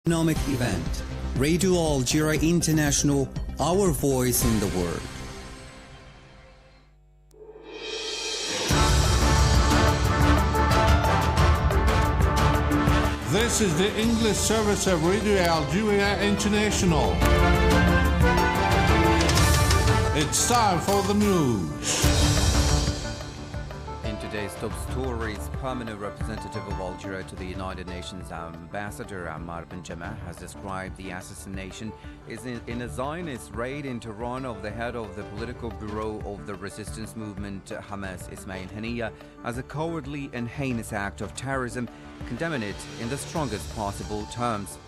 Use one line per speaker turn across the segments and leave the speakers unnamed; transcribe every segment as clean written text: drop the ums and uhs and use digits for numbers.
Economic event. Radio Algeria International, our voice in the world.
This is the English service of Radio Algeria International. It's time for the news.
In today's top stories, permanent representative of Algeria to the United Nations Ambassador Ammar Ben Jammeh has described the assassination in a Zionist raid in Tehran of the head of the political bureau of the resistance movement Hamas, Ismail Haniyeh, as a cowardly and heinous act of terrorism, condemning it in the strongest possible terms.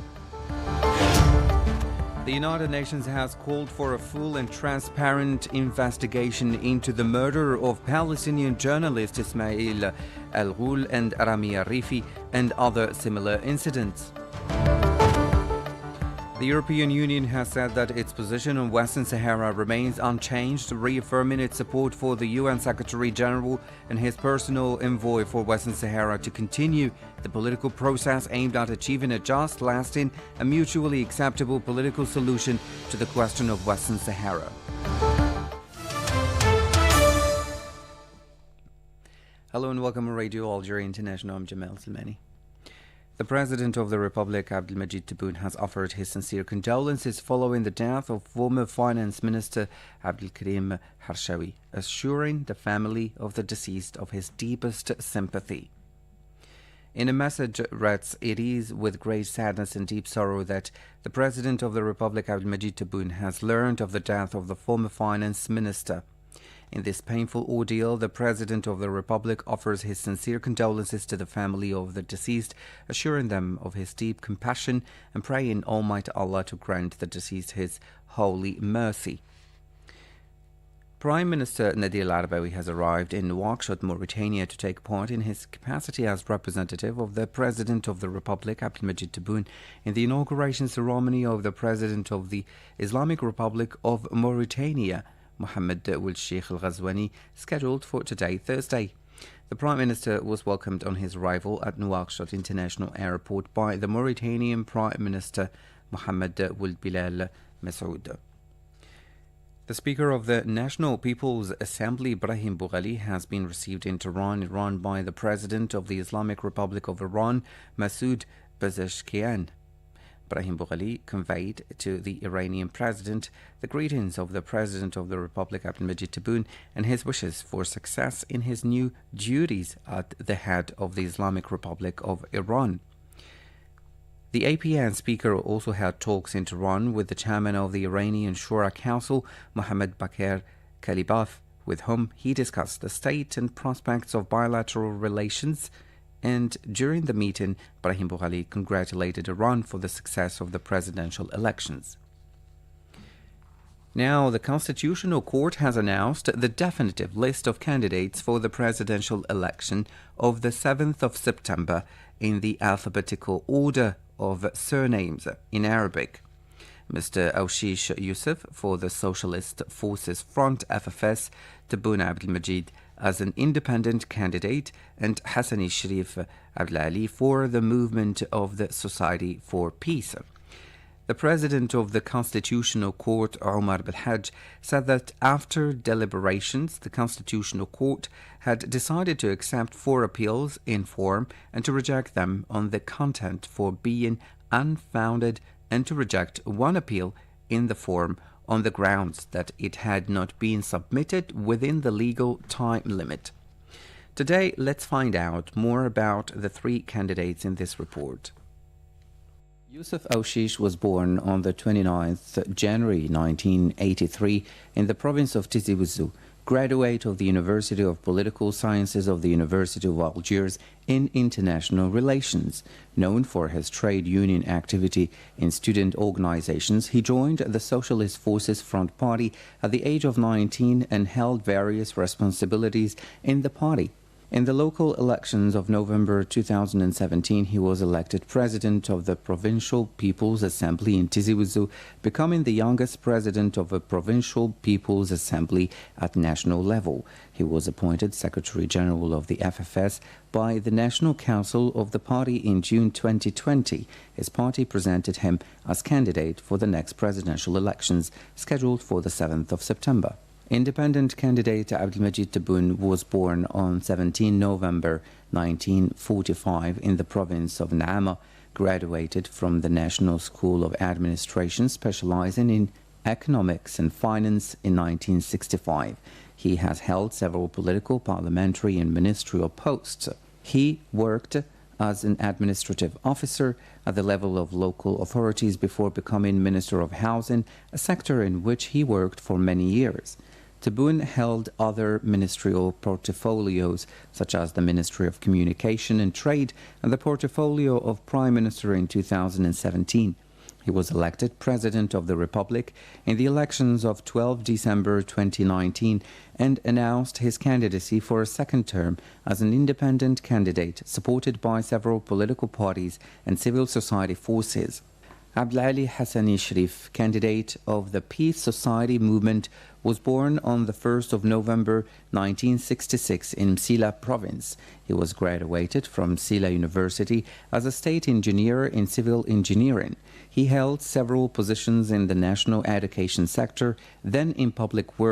The United Nations has called for a full and transparent investigation into the murder of Palestinian journalist Ismail Al-Ghul and Rami Arifi and other similar incidents. The European Union has said that its position on Western Sahara remains unchanged, reaffirming its support for the UN Secretary-General and his personal envoy for Western Sahara to continue the political process aimed at achieving a just, lasting and mutually acceptable political solution to the question of Western Sahara. Hello and welcome to Radio Algeria International. I'm Jamal Salmani. The President of the Republic, Abdelmajid Tebboune, has offered his sincere condolences following the death of former Finance Minister Abdelkarim Harshawi, assuring the family of the deceased of his deepest sympathy. In a message reads, "It is with great sadness and deep sorrow that the President of the Republic, Abdelmajid Tebboune, has learned of the death of the former Finance Minister. In this painful ordeal, the President of the Republic offers his sincere condolences to the family of the deceased, assuring them of his deep compassion and praying Almighty Allah to grant the deceased his holy mercy." Prime Minister Nadir Al-Arabawi has arrived in Nouakchott, Mauritania, to take part in his capacity as representative of the President of the Republic, Abdelmajid Tebboune, in the inauguration ceremony of the President of the Islamic Republic of Mauritania, Mohammed Ould Cheikh Al Ghazouani, scheduled for today, Thursday. The Prime Minister was welcomed on his arrival at Nouakchott International Airport by the Mauritanian Prime Minister Mohammed Ould Bilal Masoud. The Speaker of the National People's Assembly, Brahim Boughali, has been received in Tehran, Iran, by the President of the Islamic Republic of Iran, Masoud Pezeshkian. Brahim Boughali conveyed to the Iranian President the greetings of the President of the Republic, Abdelmajid Tebboune, and his wishes for success in his new duties at the head of the Islamic Republic of Iran. The APN Speaker also had talks in Tehran with the Chairman of the Iranian Shura Council, Mohammad Bakir Kalibaf, with whom he discussed the state and prospects of bilateral relations. And during the meeting, Brahim Boughali congratulated Iran for the success of the presidential elections. Now, the Constitutional Court has announced the definitive list of candidates for the presidential election of the 7th of September in the alphabetical order of surnames in Arabic. Mr. Awshish Youssef for the Socialist Forces Front FFS, Tebboune Abdelmajid as an independent candidate, and Hassani Sharif Abdelali for the Movement of the Society for Peace. The President of the Constitutional Court, Omar Belhaj, said that after deliberations, the Constitutional Court had decided to accept 4 appeals in form and to reject them on the content for being unfounded, and to reject 1 appeal in the form on the grounds that it had not been submitted within the legal time limit. Today, let's find out more about the 3 candidates in this report. Youssef Awshish was born on the 29th January 1983 in the province of Tizi Ouzou, graduate of the University of Political Sciences of the University of Algiers in International Relations. Known for his trade union activity in student organizations, he joined the Socialist Forces Front Party at the age of 19 and held various responsibilities in the party. In the local elections of November 2017, he was elected president of the Provincial People's Assembly in Tizi Ouzou, becoming the youngest president of a Provincial People's Assembly at national level. He was appointed Secretary General of the FFS by the National Council of the party in June 2020. His party presented him as candidate for the next presidential elections, scheduled for the 7th of September. Independent candidate Abdelmajid Tebboune was born on 17 November 1945 in the province of Naama, graduated from the National School of Administration, specializing in economics and finance in 1965. He has held several political, parliamentary and ministerial posts. He worked as an administrative officer at the level of local authorities before becoming Minister of Housing, a sector in which he worked for many years. Tebboune held other ministerial portfolios, such as the Ministry of Communication and Trade and the portfolio of Prime Minister in 2017. He was elected President of the Republic in the elections of 12 December 2019 and announced his candidacy for a second term as an independent candidate, supported by several political parties and civil society forces. Abdelali Hassani Sharif, candidate of the Peace Society movement, was born on the 1st of November 1966 in Msila province. He was graduated from Msila University as a state engineer in civil engineering. He held several positions in the national education sector, then in public works.